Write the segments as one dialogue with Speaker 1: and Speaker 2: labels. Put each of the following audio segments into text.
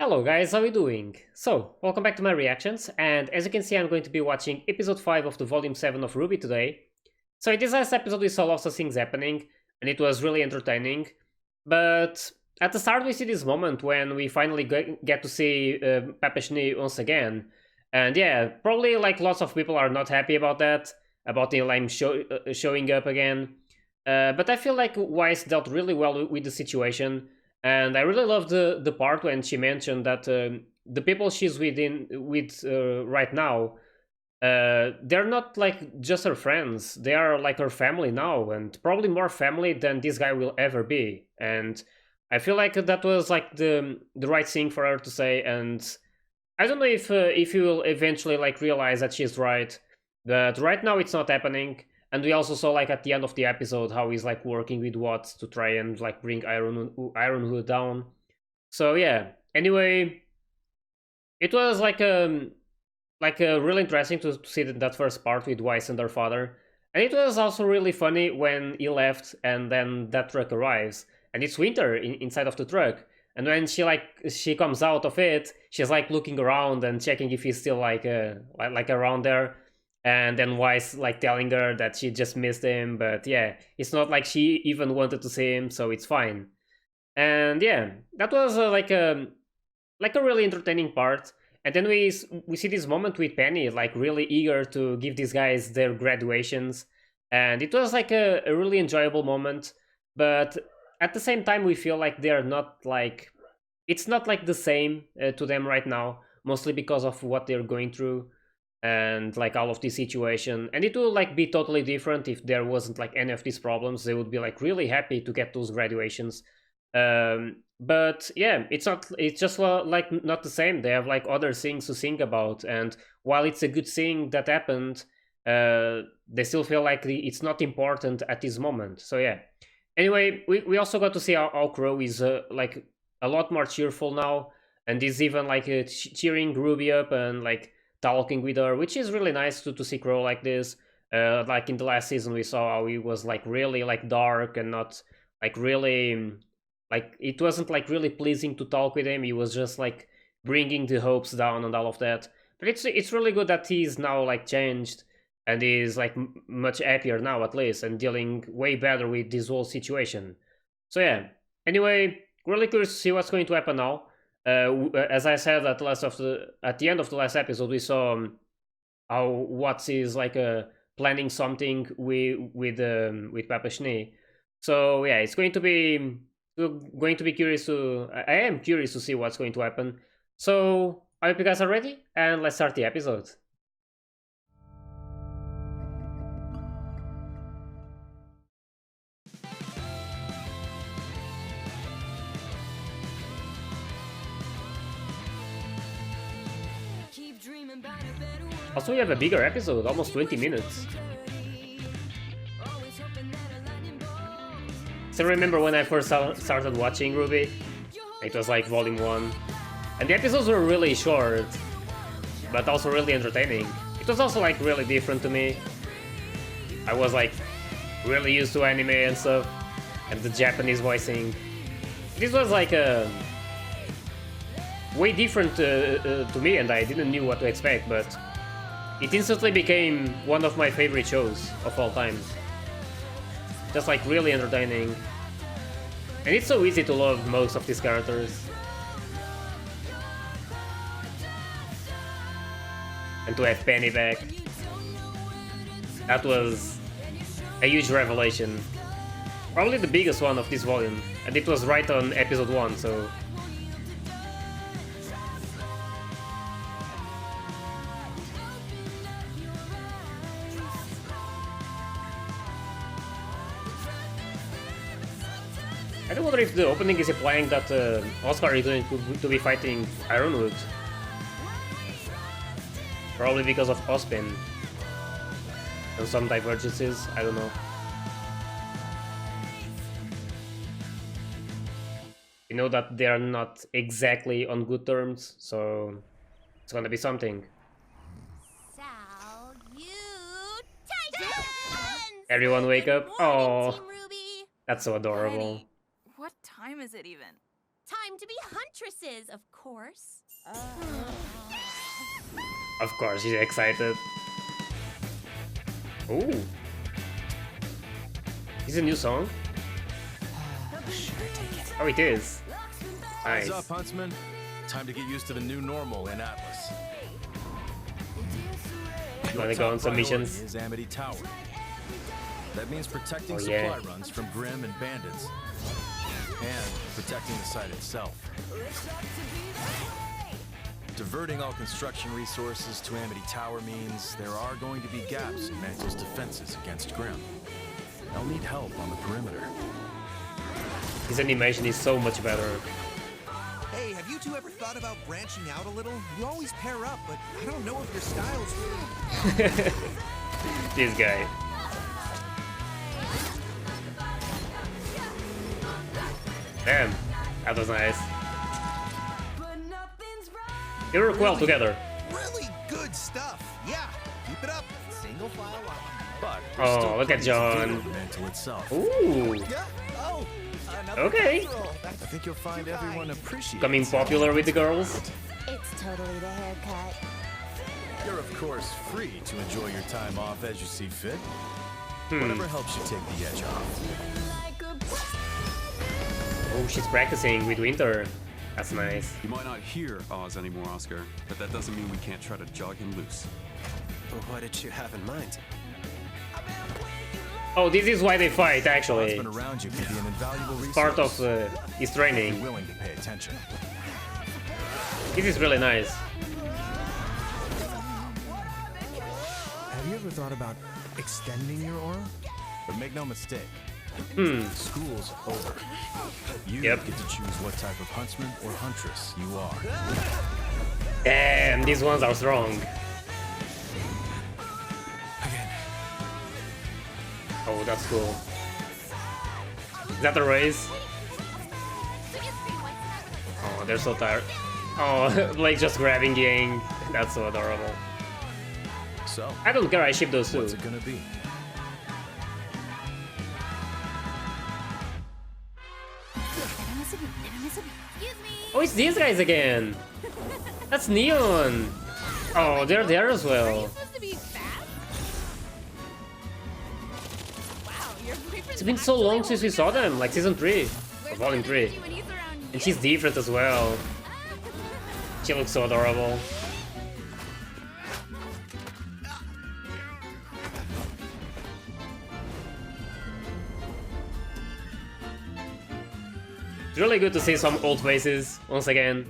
Speaker 1: Hello guys, how are you doing? So, welcome back to my reactions, and as you can see I'm going to be watching episode 5 of the volume 7 of RWBY today. So in this last episode we saw lots of things happening, and it was really entertaining, but at the start we see this moment when we finally get to see Papa Schnee once again, and yeah, probably like lots of people are not happy about that, about the lime showing up again, but I feel like Weiss dealt really well with the situation. And I really love the part when she mentioned that the people she's with right now, they're not like just her friends. They are like her family now, and probably more family than this guy will ever be. And I feel like that was like the right thing for her to say. And I don't know if you will eventually like realize that she's right, but right now it's not happening. And we also saw like at the end of the episode how he's like working with Watts to try and like bring Ironwood down. So yeah. Anyway, it was like really interesting to see that first part with Weiss and her father. And it was also really funny when he left and then that truck arrives and it's Winter inside of the truck. And when she comes out of it, she's like looking around and checking if he's still like around there. And then Weiss like telling her that she just missed him, but yeah, it's not like she even wanted to see him, so it's fine. And yeah, that was like a really entertaining part. And then we see this moment with Penny like really eager to give these guys their graduations, and it was like a really enjoyable moment. But at the same time, we feel like they're not like it's not like the same to them right now, mostly because of what they're going through and like all of this situation. And it will like be totally different if there wasn't like any of these problems. They would be like really happy to get those graduations. But yeah, it's just like not the same. They have like other things to think about, and while it's a good thing that happened, they still feel like it's not important at this moment. So yeah. Anyway, we also got to see how Crow is like a lot more cheerful now, and is even like cheering Ruby up and like talking with her, which is really nice to see Crow like this. Like in the last season, we saw how he was like really like dark and not like really like it wasn't like really pleasing to talk with him. He was just like bringing the hopes down and all of that. But it's really good that he's now like changed and is like much happier now at least and dealing way better with this whole situation. So yeah. Anyway, really curious to see what's going to happen now. As I said at the end of the last episode, we saw how Watts is like planning something with Papa Schnee. So yeah, it's going to be curious to. I am curious to see what's going to happen. So I hope you guys are ready, and let's start the episode. Also, we have a bigger episode, almost 20 minutes. So remember when I first started watching RWBY? It was like volume 1. And the episodes were really short, but also really entertaining. It was also like really different to me. I was like really used to anime and stuff, and the Japanese voicing. This was like way different to me, and I didn't know what to expect, but it instantly became one of my favorite shows of all time. Just like really entertaining. And it's so easy to love most of these characters. And to have Penny back. That was a huge revelation. Probably the biggest one of this volume. And it was right on episode 1, so... I don't wonder if the opening is implying that Oscar is going to be fighting Ironwood. Probably because of Ospin. And some divergences, I don't know. We know that they are not exactly on good terms, so it's gonna be something. Everyone wake up. Oh, that's so adorable.
Speaker 2: What time is it even? Time to be huntresses, of course.
Speaker 1: Of course, she's excited. Ooh. Is it a new song? Oh, it is. Nice.
Speaker 3: What's up, Huntsman? Time to get used to the new normal in Atlas.
Speaker 1: Gonna go on some missions.
Speaker 3: Is Amity Tower. That means protecting
Speaker 1: yeah.
Speaker 3: supply runs from Grimm and bandits. And protecting the site itself. Diverting all construction resources to Amity Tower means there are going to be gaps in Mantle's defenses against Grimm. They'll need help on the perimeter.
Speaker 1: His animation is so much better.
Speaker 4: Hey, have you two ever thought about branching out a little? You always pair up, but I don't know if your styles really...
Speaker 1: This guy. Damn, that was nice. They work well together.
Speaker 4: Really good stuff. Yeah, keep it up. Single file line.
Speaker 3: But
Speaker 1: Oh, look at John.
Speaker 3: Mantle itself.
Speaker 1: Ooh,
Speaker 4: Yeah. Oh, another
Speaker 1: okay.
Speaker 4: casserole.
Speaker 3: I think you'll find everyone appreciates.
Speaker 1: Becoming popular with the girls.
Speaker 2: It's totally the haircut.
Speaker 3: You're of course free to enjoy your time off as you see fit. Whatever helps you take the edge off.
Speaker 1: Oh, she's practicing with Winter. That's nice.
Speaker 5: You might not hear Oz anymore, Oscar, but that doesn't mean we can't try to jog him loose.
Speaker 4: What did you have in mind?
Speaker 1: Oh, this is why they fight, actually.
Speaker 3: Husband around you can be an invaluable resource.
Speaker 1: Part of his
Speaker 3: Be
Speaker 1: training.
Speaker 3: willing to pay attention.
Speaker 1: This is really nice.
Speaker 6: Have you ever thought about extending your aura?
Speaker 3: But make no mistake, school's over. You
Speaker 1: Yep.
Speaker 3: get to choose what type of huntsman or huntress you are.
Speaker 1: Damn, these ones are strong.
Speaker 6: Again.
Speaker 1: Oh, that's cool. Is that the race? Oh, they're so tired. Oh, like just grabbing gang. That's so adorable.
Speaker 3: So,
Speaker 1: I don't care, I ship those two.
Speaker 3: what's it gonna be?
Speaker 1: Oh, it's these guys again. That's Neon. Oh, they're there as well. It's been so long since we saw them, like season 3, or volume 3. And she's different as well. She looks so adorable. It's really good to see some old faces once again.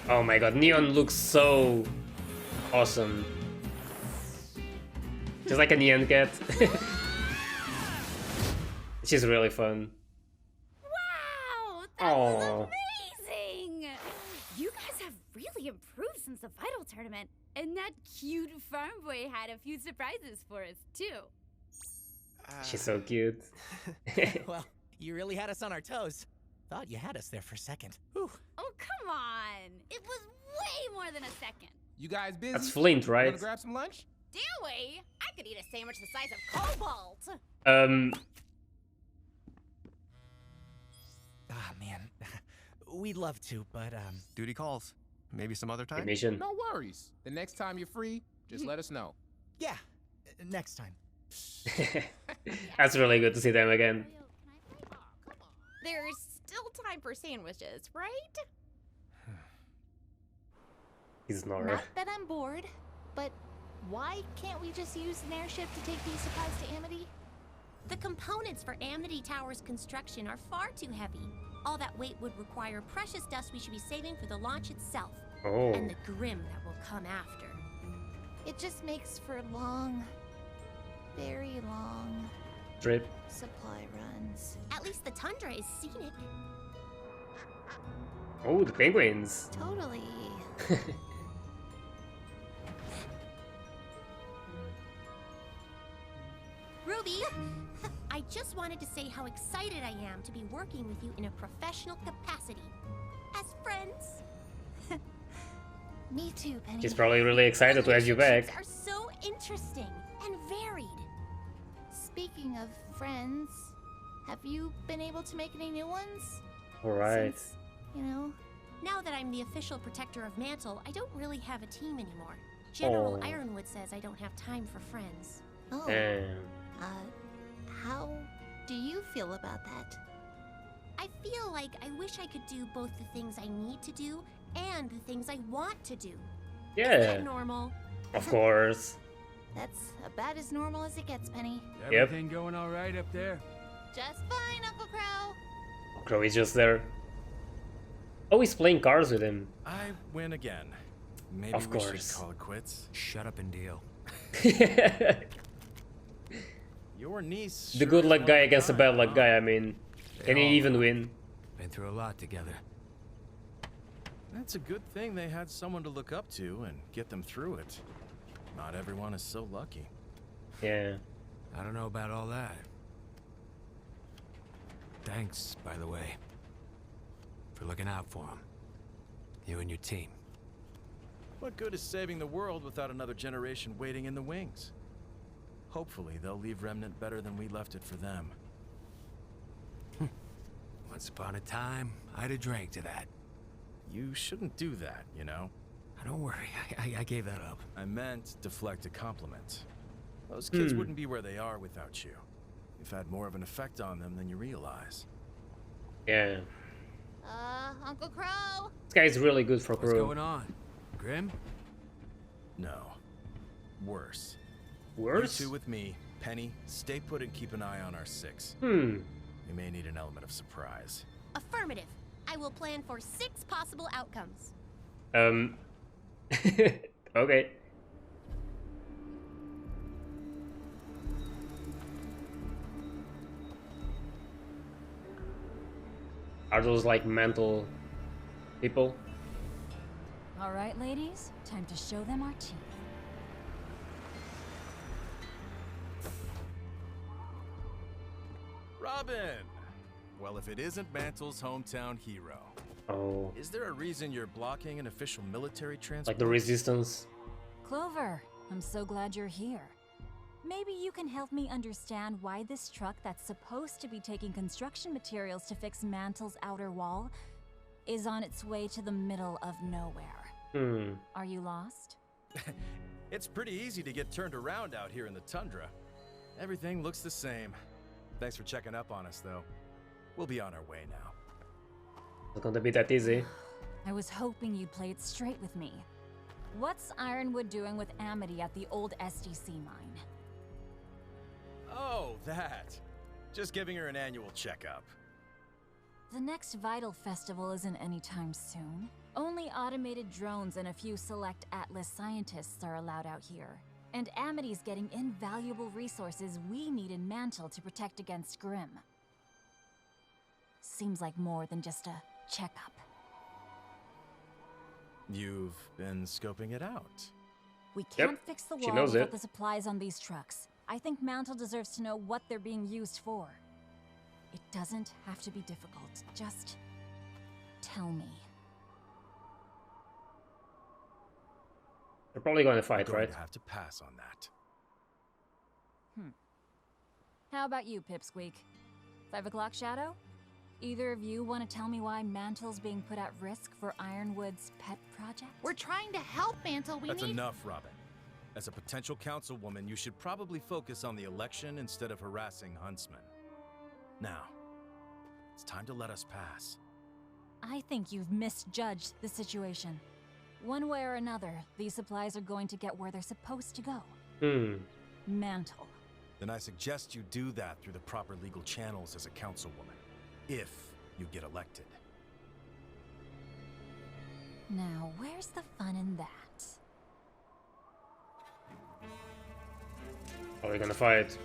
Speaker 1: Oh my god, Neon looks so awesome. Just like a Neon cat. She's really fun.
Speaker 2: Wow, that
Speaker 1: Aww.
Speaker 2: was amazing! You guys have really improved since the Vital tournament. And that cute farm boy had a few surprises for us, too.
Speaker 1: She's so cute.
Speaker 7: Well, you really had us on our toes. Thought you had us there for a second. Whew.
Speaker 2: Oh, come on! It was way more than a second.
Speaker 8: You guys busy?
Speaker 1: That's Flint, right?
Speaker 8: Wanna grab some lunch?
Speaker 2: Do we? I could eat a sandwich the size of Cobalt.
Speaker 7: Ah, man. We'd love to, but,
Speaker 6: Duty calls. Maybe some other time?
Speaker 1: Mission.
Speaker 8: No worries. The next time you're free, just let us know.
Speaker 7: yeah, next time.
Speaker 1: That's really good to see them again.
Speaker 9: There's still time for sandwiches, right?
Speaker 1: He's Nora.
Speaker 2: Not that I'm bored, but why can't we just use an airship to take these supplies to Amity?
Speaker 9: The components for Amity Tower's construction are far too heavy. All that weight would require precious dust we should be saving for the launch itself.
Speaker 1: Oh.
Speaker 9: And the Grimm that will come after.
Speaker 2: It just makes for long, very long
Speaker 1: Trip.
Speaker 2: supply runs.
Speaker 9: At least the tundra is scenic.
Speaker 1: Oh, the penguins.
Speaker 2: Totally.
Speaker 9: Ruby, I just wanted to say how excited I am to be working with you in a professional capacity. As friends.
Speaker 2: Me too, Penny.
Speaker 1: She's probably really excited to have you back.
Speaker 9: Are so interesting and varied.
Speaker 2: Speaking of friends, have you been able to make any new ones?
Speaker 1: Alright.
Speaker 9: Since, you know, now that I'm the official protector of Mantle, I don't really have a team anymore. General
Speaker 1: Oh.
Speaker 9: Ironwood says I don't have time for friends.
Speaker 10: Oh,
Speaker 1: Damn.
Speaker 10: how do you feel about that?
Speaker 9: I feel like I wish I could do both the things I need to do and the things I want to do. Is
Speaker 1: Yeah,
Speaker 9: that normal?
Speaker 1: of course.
Speaker 10: That's about as normal as it gets, Penny.
Speaker 1: Yep.
Speaker 11: Everything going all right up there?
Speaker 10: Just fine, Uncle Crow.
Speaker 1: Crow is just there. Oh, he's playing cards with him.
Speaker 3: I win again. Maybe
Speaker 1: Of
Speaker 3: we
Speaker 1: course.
Speaker 3: should call it quits.
Speaker 11: Shut up and deal.
Speaker 3: Your niece.
Speaker 1: The
Speaker 3: sure
Speaker 1: good
Speaker 3: is
Speaker 1: luck
Speaker 3: one
Speaker 1: guy
Speaker 3: of a
Speaker 1: against the
Speaker 3: kind,
Speaker 1: bad luck
Speaker 3: huh?
Speaker 1: guy, I mean. Can he
Speaker 11: all
Speaker 1: even
Speaker 11: are.
Speaker 1: win?
Speaker 11: Been through a lot together.
Speaker 3: That's a good thing they had someone to look up to and get them through it. Not everyone is so lucky.
Speaker 1: Yeah.
Speaker 11: I don't know about all that. Thanks, by the way, for looking out for him. You and your team.
Speaker 3: What good is saving the world without another generation waiting in the wings? Hopefully, they'll leave Remnant better than we left it for them.
Speaker 11: Once upon a time, I'd have drank to that.
Speaker 3: You shouldn't do that, you know?
Speaker 11: Don't worry, I gave that up.
Speaker 3: I meant deflect a compliment. Those kids wouldn't be where they are without you. You've had more of an effect on them than you realize.
Speaker 1: Yeah.
Speaker 10: Uncle Crow?
Speaker 1: This guy's really good for
Speaker 11: What's
Speaker 1: crew.
Speaker 11: going on? Grim?
Speaker 3: No. Worse.
Speaker 1: Worse?
Speaker 3: You two with me. Penny, stay put and keep an eye on our six. We may need an element of surprise.
Speaker 9: Affirmative. I will plan for 6 possible outcomes.
Speaker 1: Okay. Are those like Mantle people?
Speaker 2: All right, ladies, time to show them our teeth.
Speaker 3: Robin! Well, if it isn't Mantle's hometown hero,
Speaker 1: Oh,
Speaker 3: is there a reason you're blocking an official military transport?
Speaker 1: like the Resistance?
Speaker 2: Clover, I'm so glad you're here. Maybe you can help me understand why this truck that's supposed to be taking construction materials to fix Mantle's outer wall is on its way to the middle of nowhere. Are you lost?
Speaker 3: It's pretty easy to get turned around out here in the tundra. Everything looks the same. Thanks for checking up on us, though. We'll be on our way now.
Speaker 1: It's not gonna be that easy.
Speaker 2: I was hoping you'd play it straight with me. What's Ironwood doing with Amity at the old SDC mine?
Speaker 3: Oh, that. Just giving her an annual checkup.
Speaker 2: The next Vital Festival isn't anytime soon. Only automated drones and a few select Atlas scientists are allowed out here. And Amity's getting invaluable resources we need in Mantle to protect against Grimm. Seems like more than just a checkup.
Speaker 3: You've been scoping it out.
Speaker 2: We can't fix the
Speaker 1: she
Speaker 2: wall
Speaker 1: knows
Speaker 2: without
Speaker 1: it.
Speaker 2: the supplies on these trucks. I think Mantle deserves to know what they're being used for. It doesn't have to be difficult. Just tell me.
Speaker 1: They're probably gonna fight,
Speaker 3: I'm going
Speaker 1: right?
Speaker 3: to have to pass on that.
Speaker 2: How about you, Pipsqueak? 5 o'clock Shadow? Either of you want to tell me why Mantle's being put at risk for Ironwood's pet project?
Speaker 10: We're trying to help Mantle.
Speaker 3: That's enough, Robin. As a potential councilwoman, you should probably focus on the election instead of harassing Huntsman. Now, it's time to let us pass.
Speaker 2: I think you've misjudged the situation. One way or another, these supplies are going to get where they're supposed to go. Mantle.
Speaker 3: Then I suggest you do that through the proper legal channels as a councilwoman, if you get elected.
Speaker 2: Now, where's the fun in that?
Speaker 1: Are we gonna fight?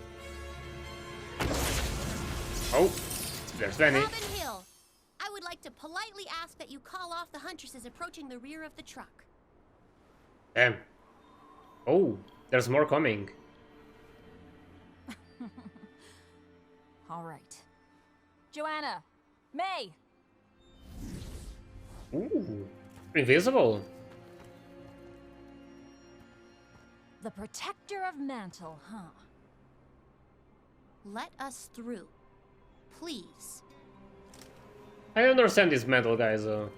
Speaker 1: Oh, there's Benny.
Speaker 9: Robin Hill, I would like to politely ask that you call off the huntresses approaching the rear of the truck.
Speaker 1: Damn. Oh, there's more coming.
Speaker 2: All right. Joanna! May!
Speaker 1: Ooh, invisible.
Speaker 2: The protector of Mantle, huh?
Speaker 9: Let us through. Please.
Speaker 1: I understand these Mantle guys though.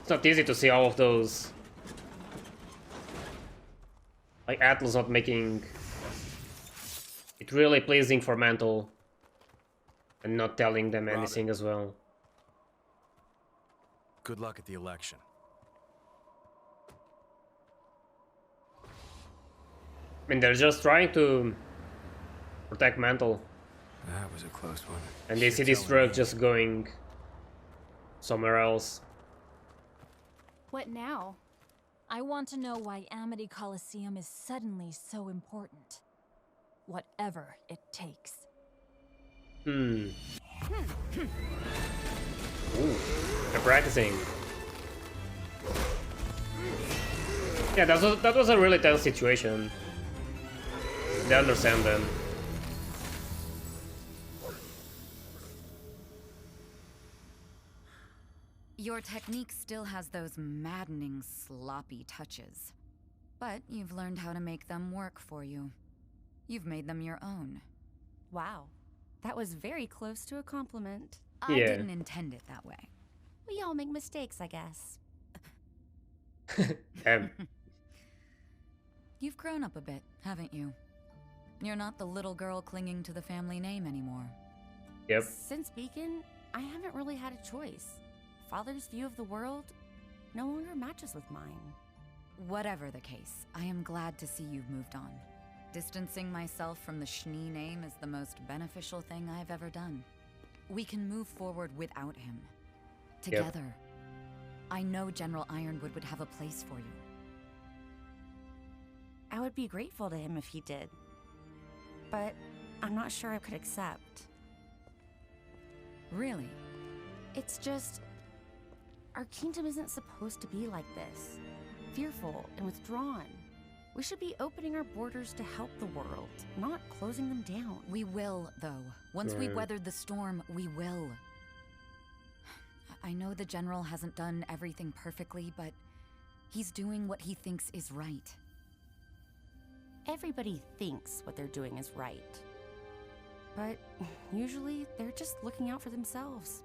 Speaker 1: It's not easy to see all of those. Like Atlas not making it really pleasing for Mantle and not telling them anything as well.
Speaker 3: Good luck at the election.
Speaker 1: I mean, they're just trying to protect Mantle.
Speaker 11: That was a close one.
Speaker 1: And they see this truck just going somewhere else.
Speaker 12: What now?
Speaker 2: I want to know why Amity Coliseum is suddenly so important. Whatever it takes.
Speaker 1: Ooh, they're practicing. Yeah, that was a really tense situation. They understand them.
Speaker 13: Your technique still has those maddening, sloppy touches. But you've learned how to make them work for you. You've made them your own.
Speaker 12: Wow. That was very close to a compliment.
Speaker 13: I didn't intend it that way.
Speaker 9: We all make mistakes, I guess.
Speaker 13: You've grown up a bit, haven't you? You're not the little girl clinging to the family name anymore.
Speaker 1: Yep.
Speaker 12: Since Beacon, I haven't really had a choice. Father's view of the world no longer matches with mine.
Speaker 13: Whatever the case, I am glad to see you've moved on. Distancing myself from the Schnee name is the most beneficial thing I've ever done. We can move forward without him. Together. Yep. I know General Ironwood would have a place for you.
Speaker 12: I would be grateful to him if he did. But I'm not sure I could accept.
Speaker 13: Really?
Speaker 12: It's just... our kingdom isn't supposed to be like this. Fearful and withdrawn. We should be opening our borders to help the world, not closing them down.
Speaker 13: We will, though. Once we've weathered the storm, we will. I know the General hasn't done everything perfectly, but he's doing what he thinks is right.
Speaker 12: Everybody thinks what they're doing is right. But usually, they're just looking out for themselves.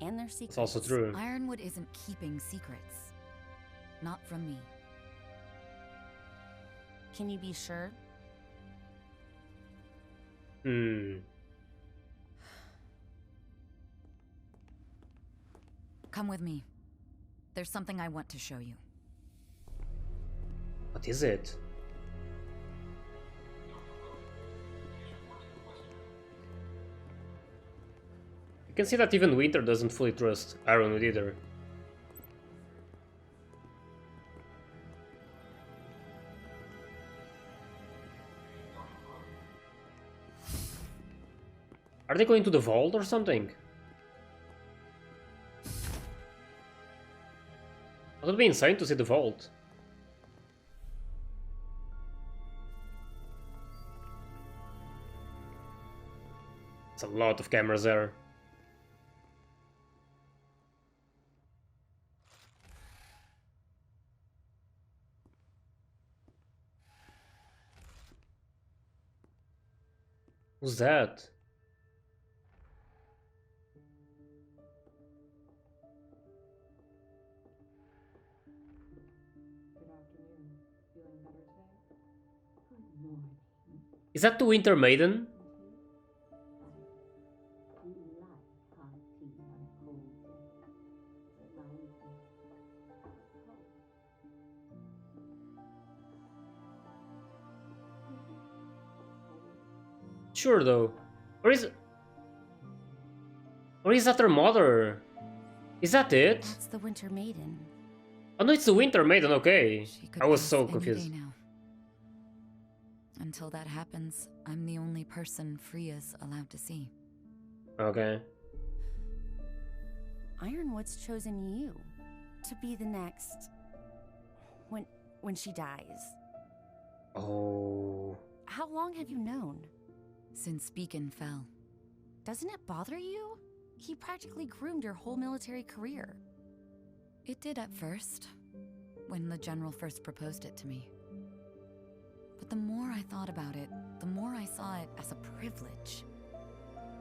Speaker 12: And their secrets.
Speaker 1: It's also true.
Speaker 13: Ironwood isn't keeping secrets. Not from me.
Speaker 12: Can you be sure?
Speaker 13: Come with me. There's something I want to show you.
Speaker 1: What is it? You can see that even Winter doesn't fully trust Ironwood either. Are they going to the vault or something? It would be insane to see the vault. It's a lot of cameras there. Who's that? Is that the Winter Maiden? Sure though. Or is that her mother? Is that it?
Speaker 12: That's the Winter Maiden.
Speaker 1: Oh no, it's the Winter Maiden, okay. I was so confused.
Speaker 13: Until that happens, I'm the only person Freya's allowed to see.
Speaker 1: Okay.
Speaker 12: Ironwood's chosen you to be the next... when she dies.
Speaker 1: Oh.
Speaker 12: How long have you known?
Speaker 13: Since Beacon fell.
Speaker 12: Doesn't it bother you? He practically groomed your whole military career.
Speaker 13: It did at first, when the General first proposed it to me. But the more I thought about it, the more I saw it as a privilege.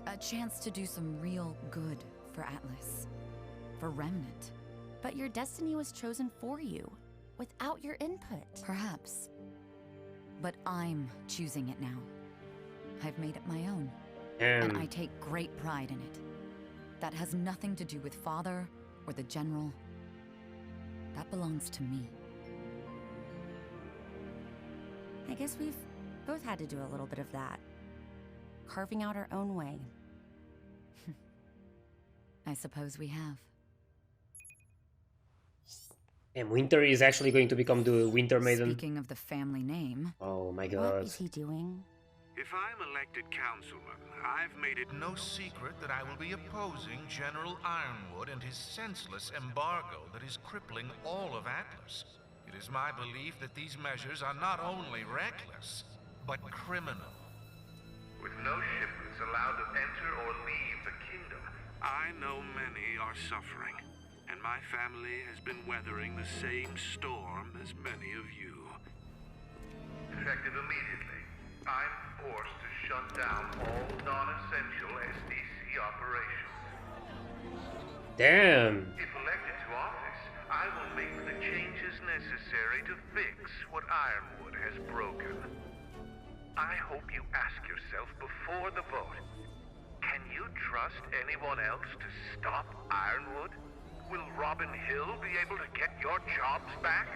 Speaker 13: A chance to do some real good for Atlas, for Remnant.
Speaker 12: But your destiny was chosen for you, without your input.
Speaker 13: Perhaps. But I'm choosing it now. I've made it my own. And I take great pride in it. That has nothing to do with Father or the General. That belongs to me.
Speaker 12: I guess we've both had to do a little bit of that. Carving out our own way.
Speaker 13: I suppose we have.
Speaker 1: And Winter is actually going to become the Winter Maiden.
Speaker 13: Speaking of the family name...
Speaker 1: Oh my god.
Speaker 12: What is he doing?
Speaker 14: If I'm elected councilman, I've made it no secret that I will be opposing General Ironwood and his senseless embargo that is crippling all of Atlas. It is my belief that these measures are not only reckless, but criminal. With no shipments allowed to enter or leave the kingdom, I know many are suffering, and my family has been weathering the same storm as many of you. Effective immediately, I'm forced to shut down all non-essential SDC operations.
Speaker 1: Damn.
Speaker 14: If elected to office, I will make the changes necessary to fix what Ironwood has broken. I hope you ask yourself before the vote, can you trust anyone else to stop Ironwood? Will Robin Hill be able to get your jobs back?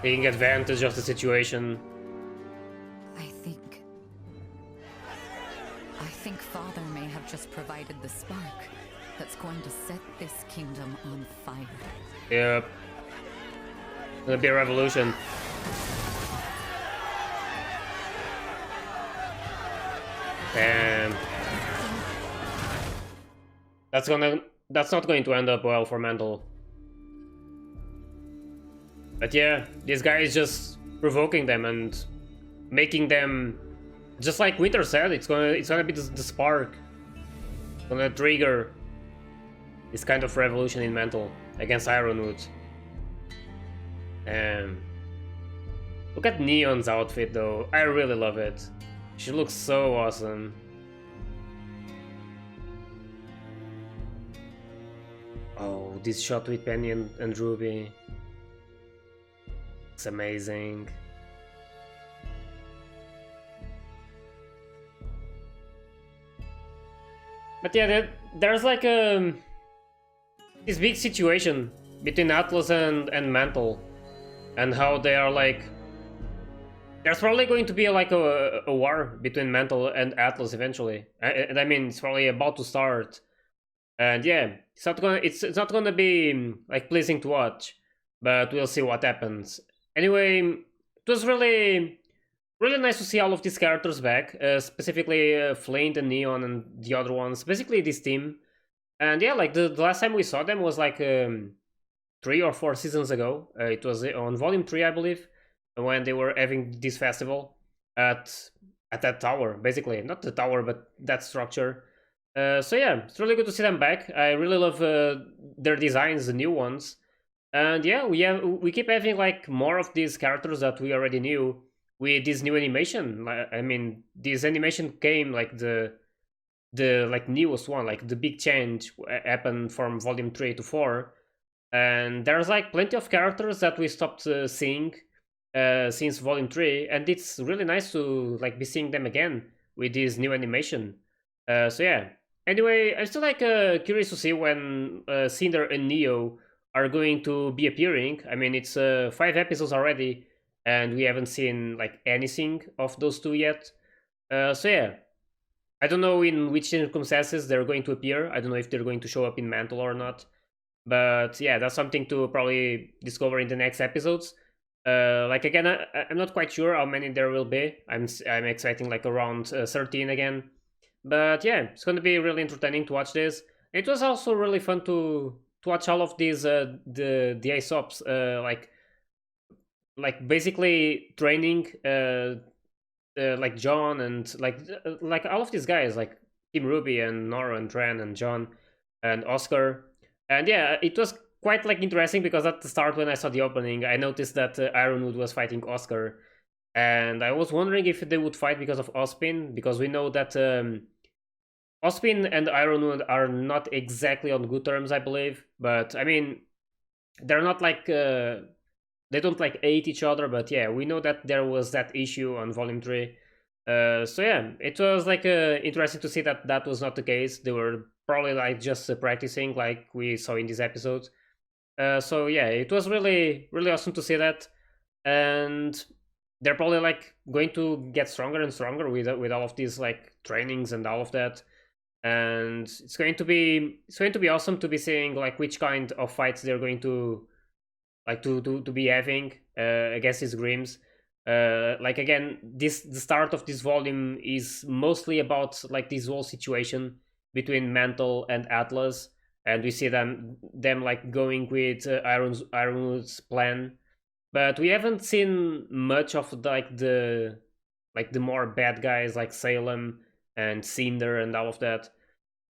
Speaker 1: Taking advantage of the situation.
Speaker 13: I think Father may have just provided the spark that's going to set this kingdom on fire.
Speaker 1: Yep. Gonna be a revolution. Damn. That's not going to end up well for Mantle. But yeah, this guy is just provoking them and making them, just like Winter said, it's gonna be the spark. It's gonna trigger this kind of revolution in Mantle against Ironwood. Look at Neon's outfit though, I really love it. She looks so awesome. Oh, this shot with Penny and RWBY. It's amazing. But yeah, there's like this big situation between Atlas and Mantle, and how they are like. There's probably going to be like a war between Mantle and Atlas eventually, and I mean it's probably about to start. And yeah, it's not gonna be like pleasing to watch, but we'll see what happens. Anyway, it was really nice to see all of these characters back, specifically Flint and Neon and the other ones, basically this team. And yeah, like the last time we saw them was like 3 or 4 seasons ago. It was on Volume 3, I believe, when they were having this festival at that tower, basically. Not the tower, but that structure. So yeah, it's really good to see them back. I really love their designs, the new ones. And yeah, we keep having like more of these characters that we already knew with this new animation. I mean, this animation came like the like newest one, like the big change happened from Volume 3 to 4. And there's like plenty of characters that we stopped seeing since Volume 3, and it's really nice to like be seeing them again with this new animation. So yeah. Anyway, I'm still like curious to see when Cinder and Neo are going to be appearing. I mean, it's 5 episodes already, and we haven't seen like anything of those two yet. So yeah, I don't know in which circumstances they're going to appear. I don't know if they're going to show up in Mantle or not. But yeah, that's something to probably discover in the next episodes. Like again, I'm not quite sure how many there will be. I'm expecting like around 13 again. But yeah, it's going to be really entertaining to watch this. It was also really fun to watch all of these the Aesops like basically training like John and like all of these guys like Team RWBY and Nora and Tran and John and Oscar. And yeah, it was quite like interesting because at the start when I saw the opening, I noticed that Ironwood was fighting Oscar, and I was wondering if they would fight because of Ozpin, because we know that Ozpin and Ironwood are not exactly on good terms, I believe. But I mean, they're not like they don't like hate each other. But yeah, we know that there was that issue on Volume 3. So yeah, it was like interesting to see that that was not the case. They were probably like just practicing, like we saw in this episode. So yeah, it was really awesome to see that, and they're probably like going to get stronger and stronger with all of these like trainings and all of that. And it's going to be awesome to be seeing like which kind of fights they're going to like to be having against these Grims. Like again, the start of this volume is mostly about like this whole situation between Mantle and Atlas, and we see them like going with Ironwood's plan, but we haven't seen much of the more bad guys like Salem and Cinder and all of that.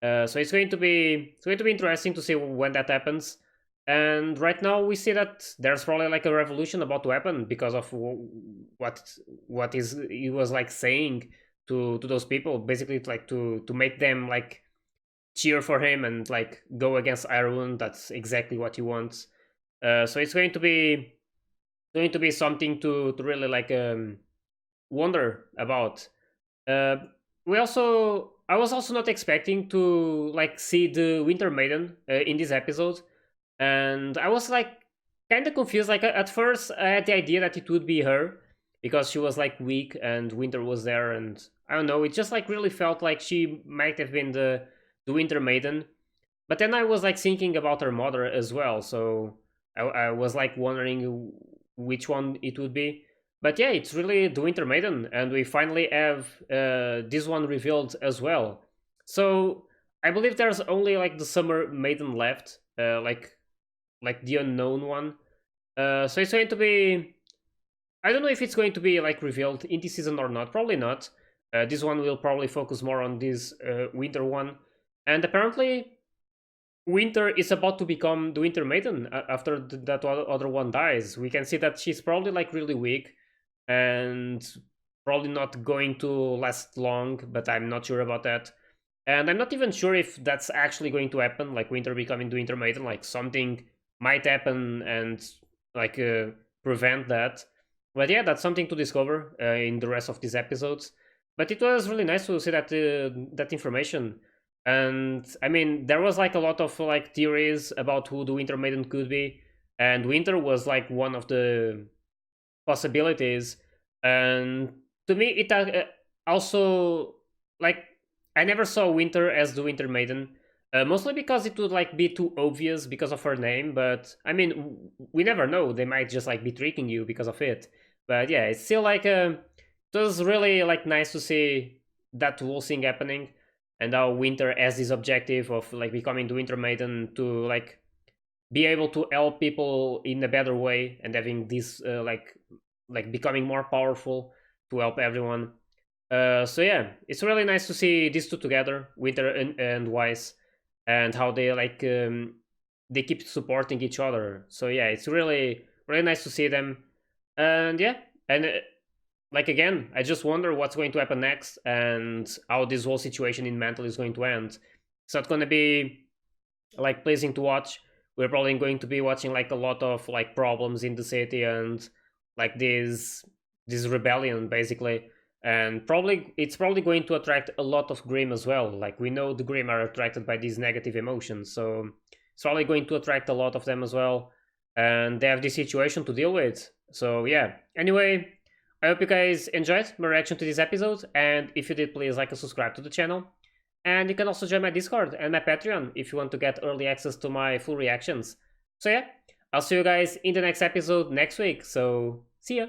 Speaker 1: So it's going to be interesting to see when that happens. And right now we see that there's probably like a revolution about to happen because of what he was like saying to those people, basically like to make them like cheer for him and like go against Ironwood. That's exactly what he wants. So it's going to be something to really like wonder about. I was also not expecting to like see the Winter Maiden in this episode, and I was like kind of confused. Like at first I had the idea that it would be her because she was like weak and Winter was there, and I don't know, it just like really felt like she might have been the Winter Maiden. But then I was like thinking about her mother as well, so I was like wondering which one it would be. But yeah, it's really the Winter Maiden, and we finally have this one revealed as well. So I believe there's only like the Summer Maiden left, like the unknown one. So it's going to be, I don't know if it's going to be like revealed in this season or not. Probably not. This one will probably focus more on this Winter one, and apparently Winter is about to become the Winter Maiden after that other one dies. We can see that she's probably like really weak and probably not going to last long, but I'm not sure about that. And I'm not even sure if that's actually going to happen, like Winter becoming the Winter Maiden. Like something might happen and like prevent that. But yeah, that's something to discover in the rest of these episodes. But it was really nice to see that that information. And I mean, there was like a lot of like theories about who the Winter Maiden could be, and Winter was like one of the possibilities. And to me, it also like I never saw Winter as the Winter Maiden, mostly because it would like be too obvious because of her name. But I mean, we never know; they might just like be tricking you because of it. But yeah, it's still like it was really like nice to see that whole thing happening, and how Winter has this objective of like becoming the Winter Maiden to like be able to help people in a better way and having this like becoming more powerful to help everyone. So yeah, it's really nice to see these two together, Winter and Weiss, and how they like they keep supporting each other. So yeah, it's really nice to see them. And yeah, and like again, I just wonder what's going to happen next and how this whole situation in Mantle is going to end. It's not going to be like pleasing to watch. We're probably going to be watching like a lot of like problems in the city and like this rebellion basically, and it's probably going to attract a lot of Grimm as well. Like we know the Grimm are attracted by these negative emotions, so it's probably going to attract a lot of them as well, and they have this situation to deal with. So yeah, anyway, I hope you guys enjoyed my reaction to this episode, and if you did, please like and subscribe to the channel. And you can also join my Discord and my Patreon if you want to get early access to my full reactions. So yeah, I'll see you guys in the next episode next week, so see ya!